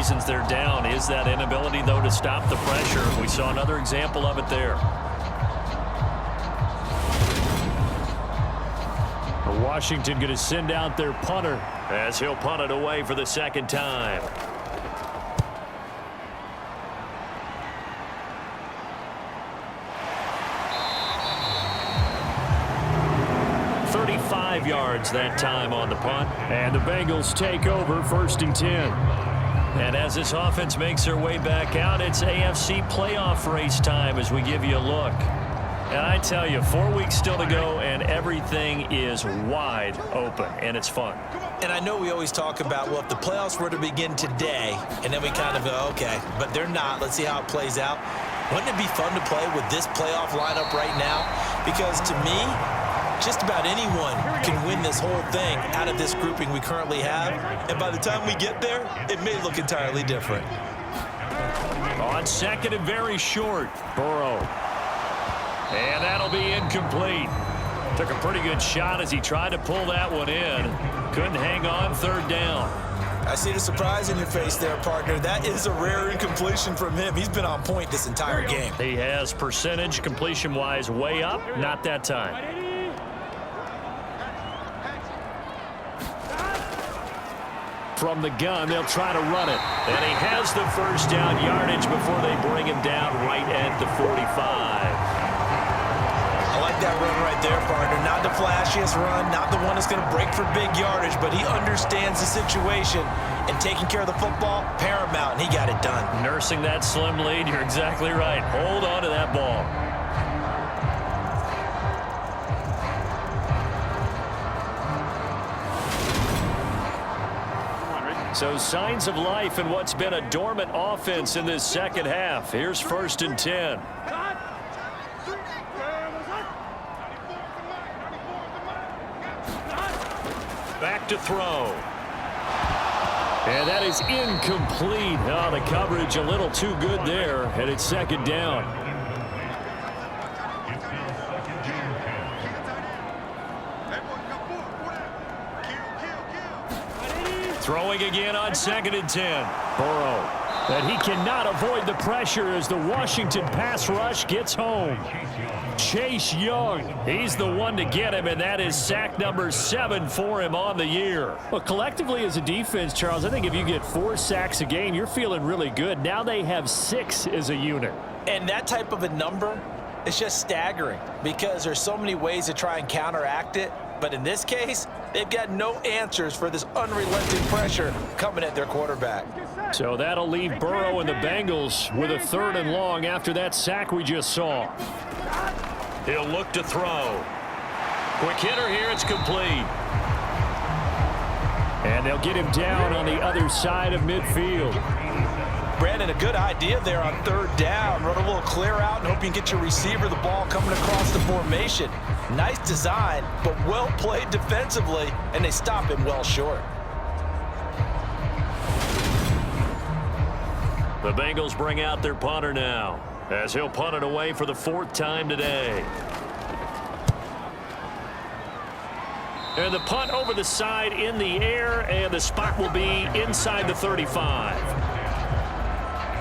reasons they're down is that inability, though, to stop the pressure. We saw another example of it there. Washington going to send out their punter as he'll punt it away for the second time. Yards that time on the punt, and the Bengals take over 1st and 10. And as this offense makes their way back out, it's AFC playoff race time as we give you a look. And I tell you, 4 weeks still to go, and everything is wide open, and it's fun. And I know we always talk about, well, if the playoffs were to begin today, and then we kind of go, okay, but they're not. Let's see how it plays out. Wouldn't it be fun to play with this playoff lineup right now? Because to me, just about anyone can win this whole thing out of this grouping we currently have. And by the time we get there, it may look entirely different. On second and very short, Burrow. And that'll be incomplete. Took a pretty good shot as he tried to pull that one in. Couldn't hang on 3rd down. I see the surprise in your face there, partner. That is a rare incompletion from him. He's been on point this entire game. He has percentage completion-wise way up. Not that time. From the gun, they'll try to run it. And he has the first down yardage before they bring him down right at the 45. I like that run right there, partner. Not the flashiest run, not the one that's going to break for big yardage, but he understands the situation, and taking care of the football, paramount, and he got it done. Nursing that slim lead, you're exactly right. Hold on to that ball. So signs of life in what's been a dormant offense in this second half. Here's 1st and 10. Back to throw. And that is incomplete. Oh, the coverage a little too good there, and it's 2nd down. Throwing again on 2nd and 10. Burrow. And he cannot avoid the pressure as the Washington pass rush gets home. Chase Young, he's the one to get him, and that is sack number 7 for him on the year. Well, collectively as a defense, Charles, I think if you get 4 sacks a game, you're feeling really good. Now they have 6 as a unit. And that type of a number is just staggering because there's so many ways to try and counteract it. But in this case, they've got no answers for this unrelenting pressure coming at their quarterback. So that'll leave Burrow and the Bengals with a 3rd and long after that sack we just saw. He'll look to throw. Quick hitter here, it's complete. And they'll get him down on the other side of midfield. Brandon, a good idea there on 3rd down. Run a little clear out and hope you can get your receiver the ball coming across the formation. Nice design, but well played defensively, and they stop him well short. The Bengals bring out their punter now, as he'll punt it away for the 4th time today. And the punt over the side in the air, and the spot will be inside the 35.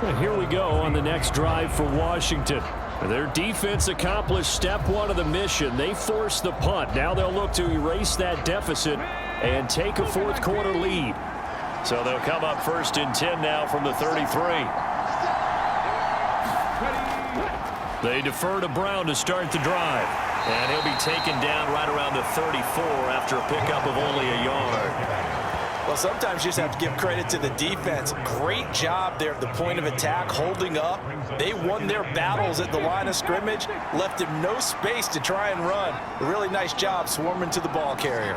And here we go on the next drive for Washington. Their defense accomplished step 1 of the mission. They forced the punt. Now they'll look to erase that deficit and take a 4th quarter lead. So they'll come up 1st and 10 now from the 33. They defer to Brown to start the drive. And he'll be taken down right around the 34 after a pickup of only a yard. Well, sometimes you just have to give credit to the defense. Great job there at the point of attack, holding up. They won their battles at the line of scrimmage, left him no space to try and run. A really nice job swarming to the ball carrier.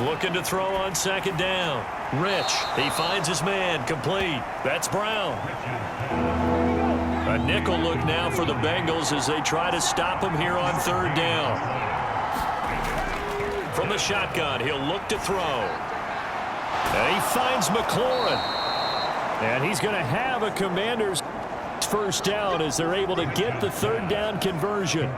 Looking to throw on 2nd down. Rich, he finds his man, complete. That's Brown. A nickel look now for the Bengals as they try to stop him here on 3rd down. From the shotgun, he'll look to throw. And he finds McLaurin. And he's going to have a Commanders first down as they're able to get the third down conversion.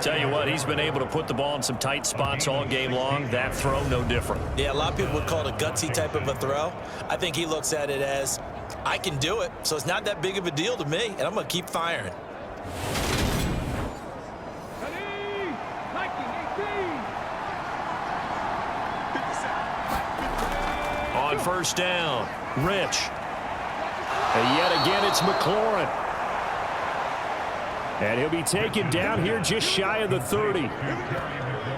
Tell you what, he's been able to put the ball in some tight spots all game long. That throw, no different. Yeah, a lot of people would call it a gutsy type of a throw. I think he looks at it as, I can do it, so it's not that big of a deal to me, and I'm going to keep firing. On first down, Rich. And yet again, it's McLaurin. And he'll be taken down here just shy of the 30.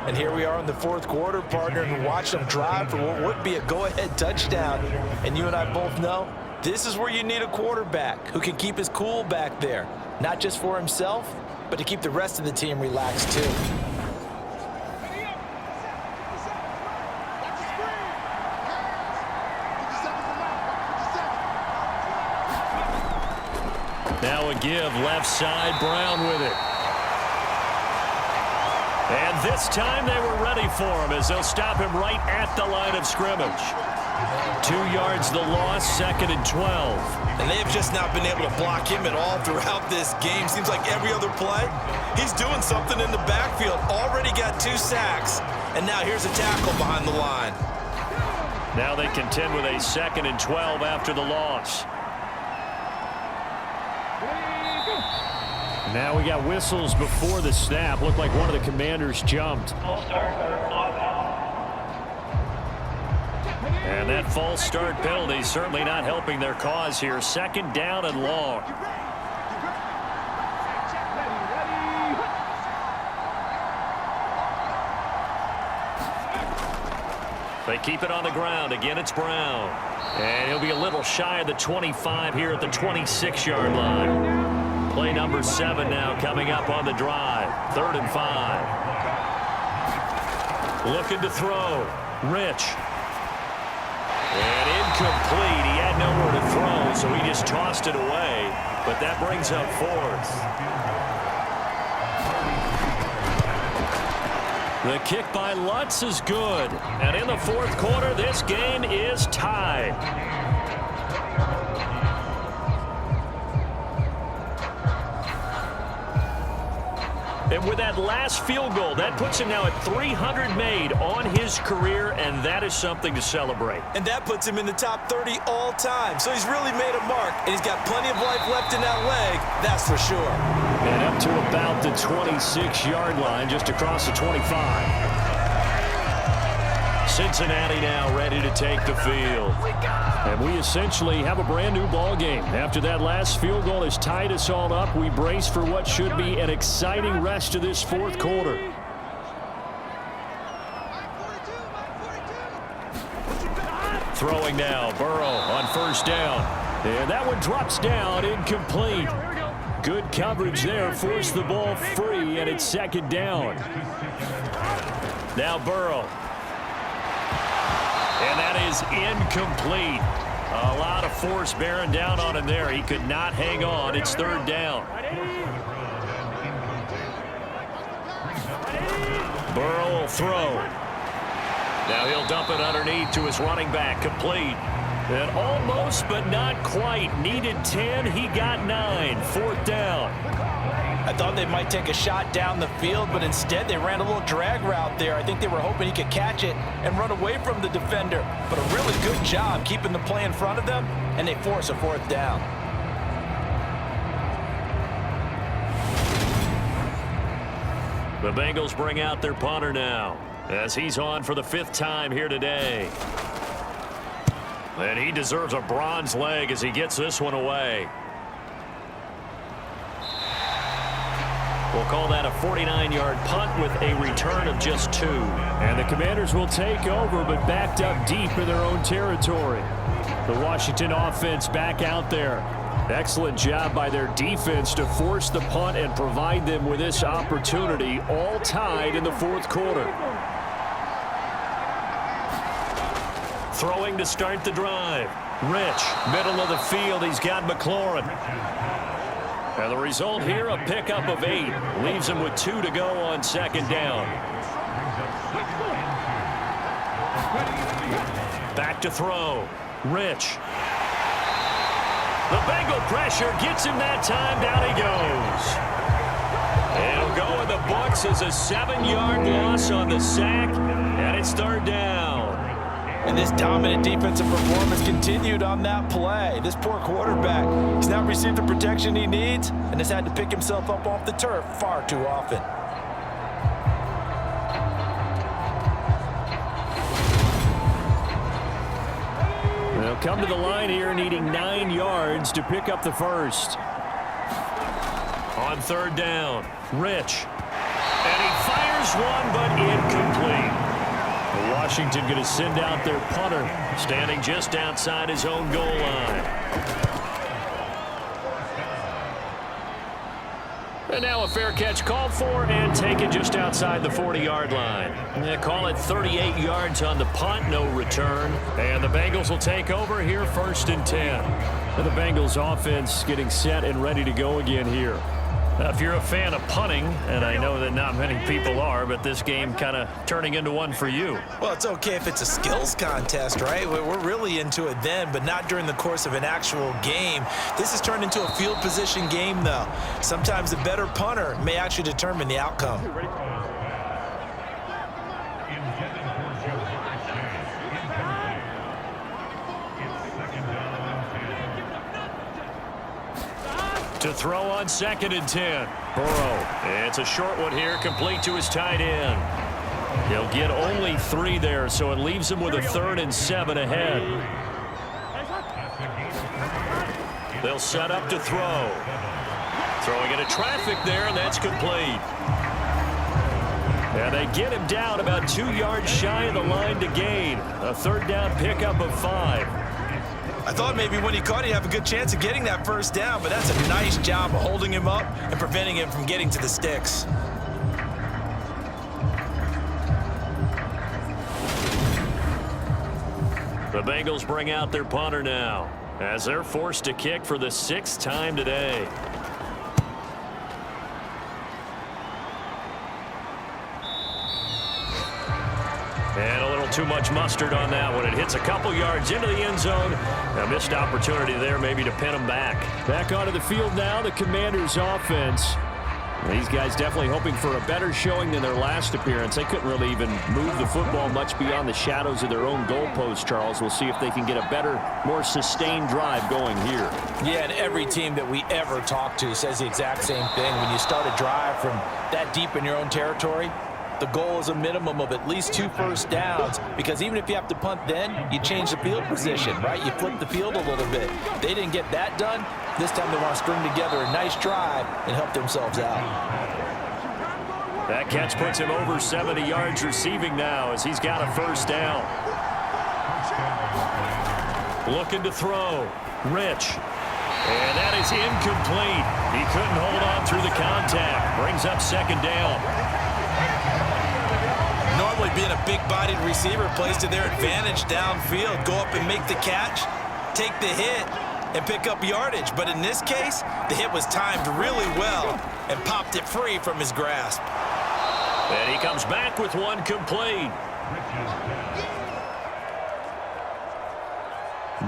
And here we are in the fourth quarter, partner, and watch them drive for what would be a go-ahead touchdown. And you and I both know this is where you need a quarterback who can keep his cool back there, not just for himself, but to keep the rest of the team relaxed too. Now a give, left side, Brown with it. And this time they were ready for him as they'll stop him right at the line of scrimmage. 2 yards the loss, 2nd and 12. And they have just not been able to block him at all throughout this game. Seems like every other play, he's doing something in the backfield. Already got 2 sacks, and now here's a tackle behind the line. Now they contend with a 2nd and 12 after the loss. Now we got whistles before the snap. Looked like one of the Commanders jumped. And that false start penalty certainly not helping their cause here. 2nd down and long. They keep it on the ground. Again, it's Brown. And he'll be a little shy of the 25 here at the 26-yard line. Play number 7 now coming up on the drive. 3rd and 5. Looking to throw. Rich. And incomplete. He had nowhere to throw, so he just tossed it away. But that brings up 4th. The kick by Lutz is good. And in the 4th quarter, this game is tied. And with that last field goal, that puts him now at 300 made on his career, and that is something to celebrate. And that puts him in the top 30 all time. So he's really made a mark, and he's got plenty of life left in that leg, that's for sure. And up to about the 26-yard line, just across the 25. Cincinnati now ready to take the field. And we essentially have a brand new ball game. After that last field goal has tied us all up, we brace for what should be an exciting rest of this 4th quarter. Throwing now, Burrow on first down. And that one drops down, incomplete. Good coverage there, forced the ball free, and it's 2nd down. Now Burrow. And that is incomplete. A lot of force bearing down on him there. He could not hang on. It's 3rd down. Burrow will throw. Now he'll dump it underneath to his running back. Complete. And almost, but not quite. Needed 10. He got 9. 4th down. I thought they might take a shot down the field, but instead they ran a little drag route there. I think they were hoping he could catch it and run away from the defender. But a really good job keeping the play in front of them, and they force a 4th down. The Bengals bring out their punter now as he's on for the 5th time here today. And he deserves a bronze leg as he gets this one away. We'll call that a 49-yard punt with a return of just 2. And the Commanders will take over, but backed up deep in their own territory. The Washington offense back out there. Excellent job by their defense to force the punt and provide them with this opportunity, all tied in the 4th quarter. Throwing to start the drive. Rich, middle of the field. He's got McLaurin. And the result here, a pickup of 8. Leaves him with 2 to go on 2nd down. Back to throw. Rich. The Bengal pressure gets him that time. Down he goes. It'll go in the books as a 7-yard loss on the sack, and it's third down. And this dominant defensive performance continued on that play. This poor quarterback, he's not received the protection he needs and has had to pick himself up off the turf far too often. They'll come to the line here needing 9 yards to pick up the first. On third down, Rich. And he fires one, but incomplete. Washington going to send out their punter, standing just outside his own goal line. And now a fair catch called for and taken just outside the 40-yard line. They call it 38 yards on the punt, no return. And the Bengals will take over here, 1st and 10. And the Bengals offense getting set and ready to go again here. Now, if you're a fan of punting, and I know that not many people are, but this game kind of turning into one for you. Well, it's okay if it's a skills contest, right? We're really into it then, but not during the course of an actual game. This has turned into a field position game, though. Sometimes the better punter may actually determine the outcome. To throw on 2nd and 10. Burrow. It's a short one here, complete to his tight end. He'll get only 3 there, so it leaves him with a 3rd and 7 ahead. They'll set up to throw. Throwing into traffic there, and that's complete. And they get him down about 2 yards shy of the line to gain. A 3rd down pickup of 5. I thought maybe when he caught it, he'd have a good chance of getting that first down, but that's a nice job of holding him up and preventing him from getting to the sticks. The Bengals bring out their punter now as they're forced to kick for the 6th time today. And a little too much mustard on that one. It hits a couple yards into the end zone. A missed opportunity there maybe to pin them back. Back onto the field now, the Commanders' offense. These guys definitely hoping for a better showing than their last appearance. They couldn't really even move the football much beyond the shadows of their own goalpost, Charles. We'll see if they can get a better, more sustained drive going here. Yeah, and every team that we ever talk to says the exact same thing. When you start a drive from that deep in your own territory, the goal is a minimum of at least 2 first downs, because even if you have to punt then, you change the field position, right? You flip the field a little bit. They didn't get that done. This time they want to string together a nice drive and help themselves out. That catch puts him over 70 yards receiving now as he's got a 1st down. Looking to throw. Rich. And that is incomplete. He couldn't hold on through the contact. Brings up 2nd down. Normally being a big-bodied receiver plays to their advantage downfield. Go up and make the catch, take the hit, and pick up yardage. But in this case, the hit was timed really well and popped it free from his grasp. And he comes back with one complete.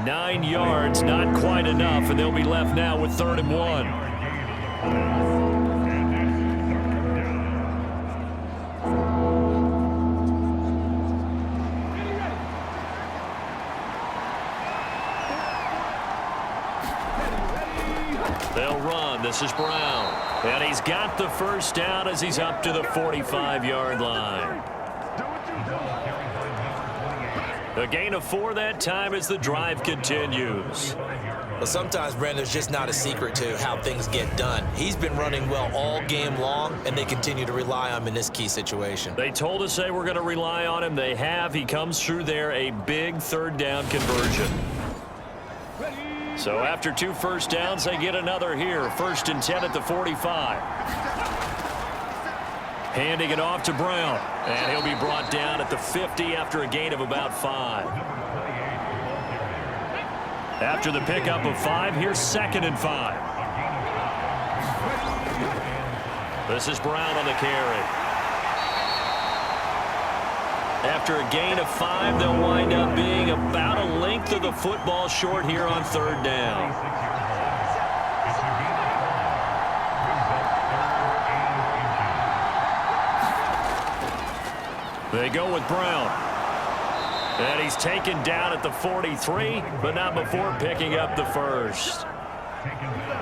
9 yards, not quite enough, and they'll be left now with 3rd and 1. They'll run. This is Brown. And he's got the 1st down as he's up to the 45-yard line. A gain of 4 that time as the drive continues. Well, sometimes, Brandon, there's just not a secret to how things get done. He's been running well all game long, and they continue to rely on him in this key situation. They told us they were going to rely on him. They have. He comes through there, a big 3rd down conversion. So after 2 first downs, they get another here. 1st and 10 at the 45. Handing it off to Brown. And he'll be brought down at the 50 after a gain of about 5. After the pickup of 5, here's 2nd and 5. This is Brown on the carry. After a gain of 5, they'll wind up being about a length of the football short here on 3rd down. They go with Brown. And he's taken down at the 43, but not before picking up the first.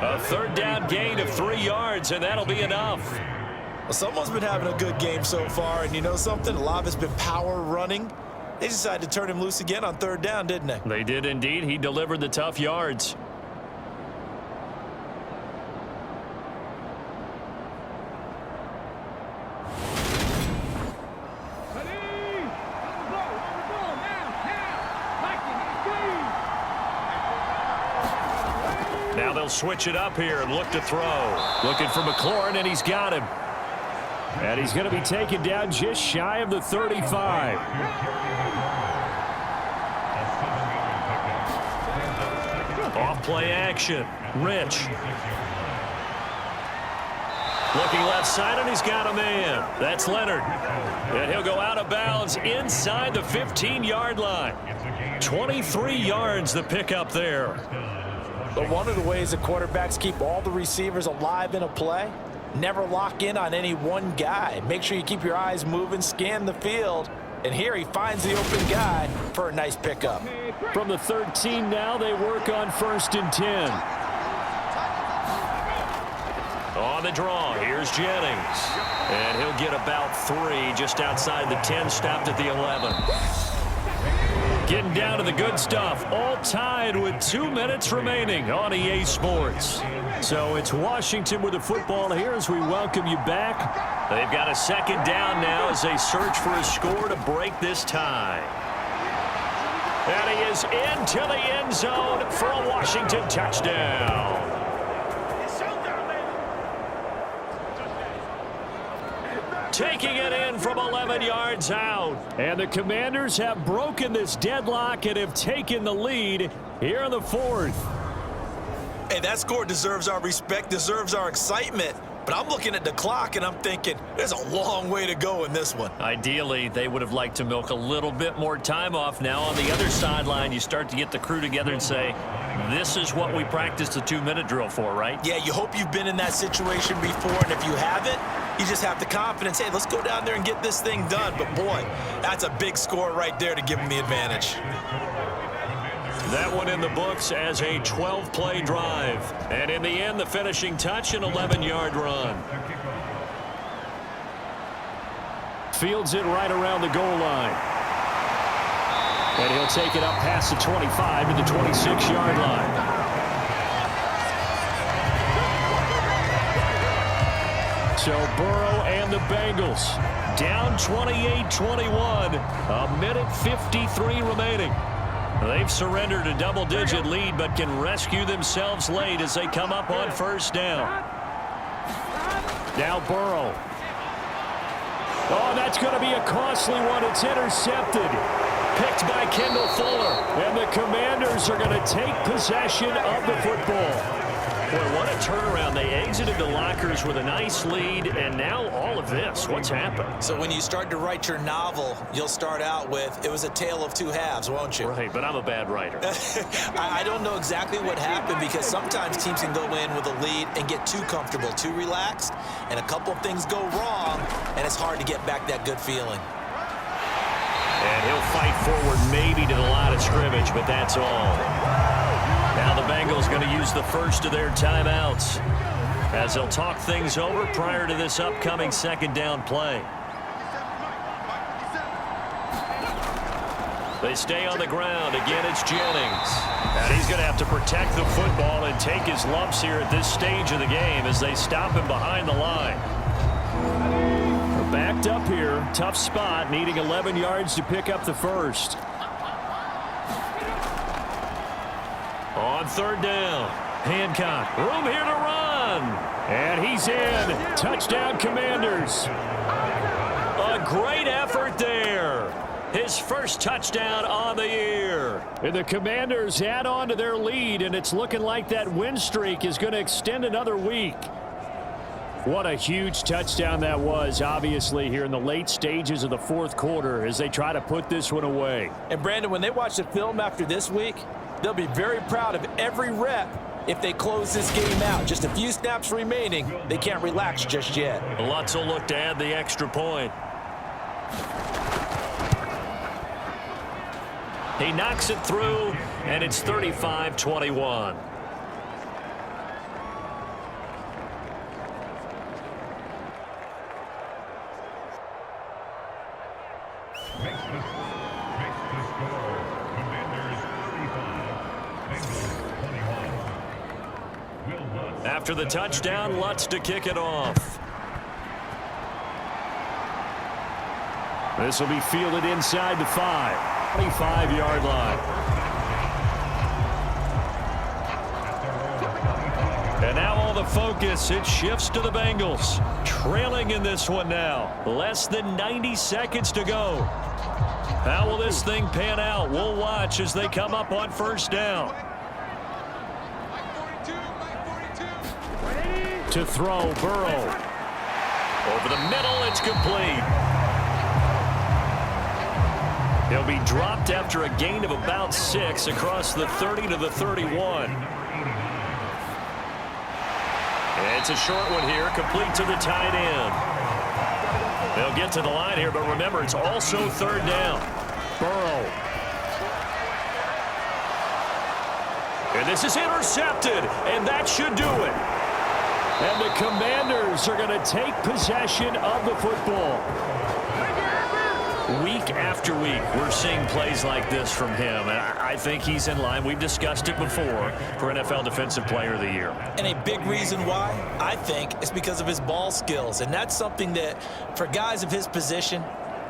A third down gain of 3 yards, and that'll be enough. Well, someone's been having a good game so far, and you know something? A lot of it's been power running. They decided to turn him loose again on third down, didn't they? They did indeed. He delivered the tough yards. Now they'll switch it up here and look to throw. Looking for McLaurin, and he's got him. And he's going to be taken down just shy of the 35. Off play action. Rich. Looking left side, and he's got a man. That's Leonard. And he'll go out of bounds inside the 15-yard line. 23 yards the pickup there. But one of the ways the quarterbacks keep all the receivers alive in a play, never lock in on any one guy. Make sure you keep your eyes moving, scan the field. And here he finds the open guy for a nice pickup. From the 13 now, they work on 1st and 10. On the draw, here's Jennings. And he'll get about 3 just outside the 10, stopped at the 11. Getting down to the good stuff, all tied with 2 minutes remaining on EA Sports. So it's Washington with the football here as we welcome you back. They've got a second down now as they search for a score to break this tie. And he is into the end zone for a Washington touchdown. Taking it in from 11 yards out. And the Commanders have broken this deadlock and have taken the lead here in the 4th. Hey, that score deserves our respect, deserves our excitement. But I'm looking at the clock, and I'm thinking there's a long way to go in this one. Ideally, they would have liked to milk a little bit more time off. Now, on the other sideline, you start to get the crew together and say, this is what we practiced the 2-minute drill for, right? Yeah, you hope you've been in that situation before, and if you haven't, you just have the confidence, hey, let's go down there and get this thing done. But, boy, that's a big score right there to give them the advantage. That one in the books as a 12-play drive. And in the end, the finishing touch, an 11-yard run. Fields it right around the goal line. And he'll take it up past the 25 to the 26-yard line. So Burrow and the Bengals down 28-21. A minute 53 remaining. They've surrendered a double-digit lead, but can rescue themselves late as they come up on 1st down. Now Burrow. Oh, that's going to be a costly one. It's intercepted. Picked by Kendall Fuller. And the Commanders are going to take possession of the football. Boy, what a turnaround. They exited the lockers with a nice lead, and now all of this. What's happened? So when you start to write your novel, you'll start out with, it was a tale of 2 halves, won't you? Right, but I'm a bad writer. I don't know exactly what happened because sometimes teams can go in with a lead and get too comfortable, too relaxed, and a couple of things go wrong, and it's hard to get back that good feeling. And he'll fight forward maybe to the line of scrimmage, but that's all. Now the Bengals going to use the first of their timeouts as they'll talk things over prior to this upcoming 2nd down play. They stay on the ground. Again, it's Jennings. And he's going to have to protect the football and take his lumps here at this stage of the game as they stop him behind the line. We're backed up here. Tough spot, needing 11 yards to pick up the first. On 3rd down, Hancock, room here to run. And he's in. Touchdown, Commanders. A great effort there. His first touchdown on the year. And the Commanders add on to their lead, and it's looking like that win streak is going to extend another week. What a huge touchdown that was, obviously, here in the late stages of the 4th quarter as they try to put this one away. And, Brandon, when they watch the film after this week, they'll be very proud of every rep if they close this game out. Just a few snaps remaining. They can't relax just yet. Lutz will look to add the extra point. He knocks it through, and it's 35-21. After the touchdown, Lutz to kick it off. This will be fielded inside the 25-yard line. And now all the focus, it shifts to the Bengals. Trailing in this one now. Less than 90 seconds to go. How will this thing pan out? We'll watch as they come up on first down. To throw, Burrow. Over the middle, it's complete. He'll be dropped after a gain of about 6 across the 30 to the 31. It's a short one here, complete to the tight end. They'll get to the line here, but remember, it's also third down. Burrow. And this is intercepted, and that should do it. And the Commanders are going to take possession of the football. Week after week, we're seeing plays like this from him. And I think he's in line. We've discussed it before for NFL Defensive Player of the Year. And a big reason why, I think, is because of his ball skills. And that's something that, for guys of his position,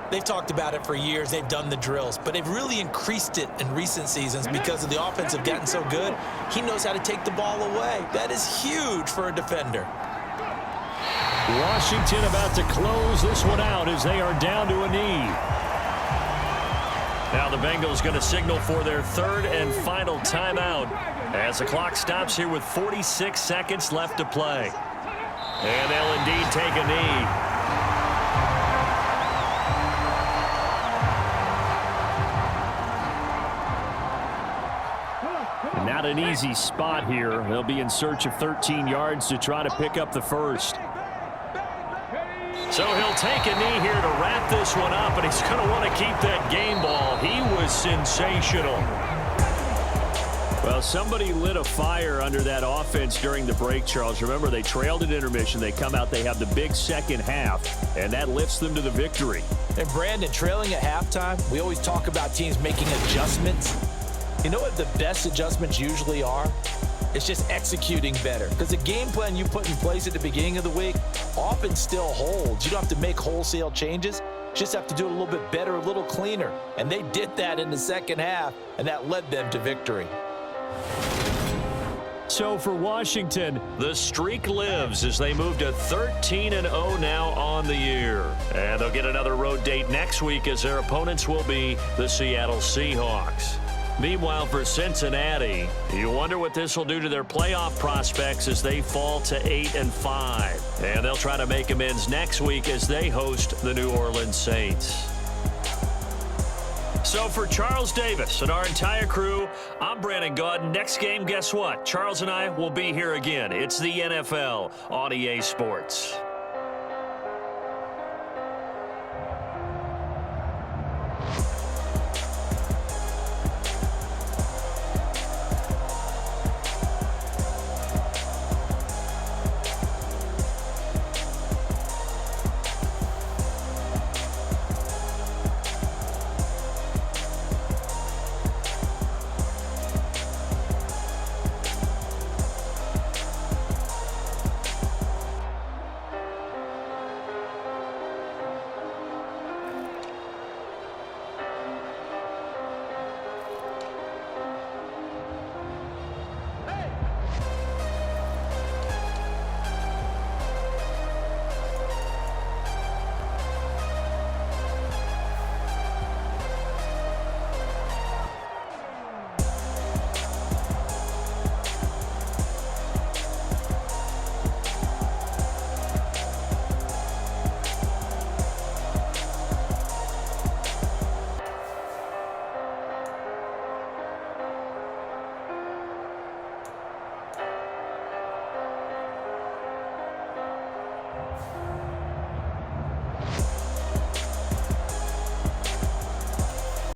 they've talked about it for years. They've done the drills. But they've really increased it in recent seasons because of the offense have gotten so good. He knows how to take the ball away. That is huge for a defender. Washington about to close this one out as they are down to a knee. Now the Bengals going to signal for their third and final timeout as the clock stops here with 46 seconds left to play. And they'll indeed take a knee. Not an easy spot here. They'll be in search of 13 yards to try to pick up the first. So he'll take a knee here to wrap this one up, and he's going to want to keep that game ball. He was sensational. Well, somebody lit a fire under that offense during the break, Charles. Remember, they trailed at intermission. They come out, they have the big second half, and that lifts them to the victory. And Brandon, trailing at halftime, we always talk about teams making adjustments. You know what the best adjustments usually are? It's just executing better. Because the game plan you put in place at the beginning of the week often still holds. You don't have to make wholesale changes. You just have to do it a little bit better, a little cleaner. And they did that in the second half, and that led them to victory. So for Washington, the streak lives as they move to 13-0 now on the year. And they'll get another road date next week as their opponents will be the Seattle Seahawks. Meanwhile, for Cincinnati, you wonder what this will do to their playoff prospects as they fall to 8-5. And they'll try to make amends next week as they host the New Orleans Saints. So for Charles Davis and our entire crew, I'm Brandon Gaudin. Next game, guess what? Charles and I will be here again. It's the NFL on EA Sports.